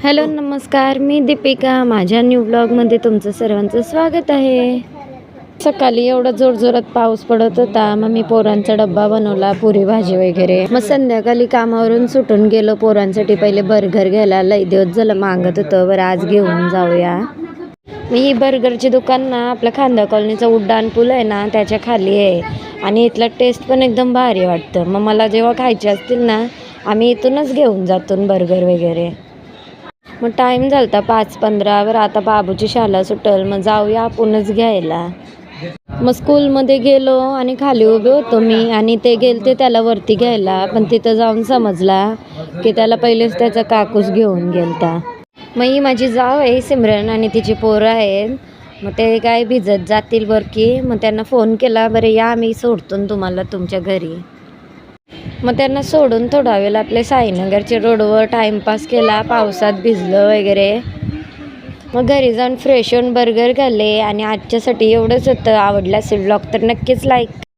Hello नमस्कार, मी दीपिका. माझ्या new ब्लॉगमध्ये तुमचं सर्वांचं स्वागत आहे. सकाळी एवढा जोरजोरात पाऊस पडत होता, मग मी पोरांचा डब्बा बनवला, पुरी भाजी वगैरे. मग संध्याकाळी कामावरून सुटून गेलो पोरांसाठी. पहिले बर्गर घ्यायला, लई दिवस झालं मागत होतं, बरं आज घेऊन जाऊया. मी ही बर्गरची दुकान ना आपल्या खांदा कॉलनीचा उड्डाण पूल आहे ना त्याच्या खाली आहे, आणि इथला टेस्ट पण एकदम भारी वाटतं. मग मला जेव्हा खायचे असतील ना आम्ही इथूनच घेऊन जातो बर्गर वगैरे. मग टाईम झाला होता 5:15. आता बाबूची शाळा सुटल, मग जाऊया आपणच घ्यायला. मग स्कूलमध्ये गेलो आणि खाली उभे होतो मी, आणि ते गेलते त्याला वरती घ्यायला, पण तिथं जाऊन समजला की त्याला पहिलेच त्याचा काकूच घेऊन गेलता. मग ही माझी जाव आहे सिमरन, आणि तिची पोरं आहेत. मग ते काय भिजत जातील बरं की. मग त्यांना फोन केला, बरं या आम्ही सोडतो तुम्हाला तुमच्या घरी. मग त्यांना सोडून थोडा वेळ आपले साईनगरच्या रोडवर टाईमपास केला, पावसात भिजलं वगैरे. मग घरी जाऊन फ्रेश होऊन बर्गर खाल्ले. आणि आजच्यासाठी एवढंच होतं. आवडला असेल ब्लॉग तर नक्कीच लाईक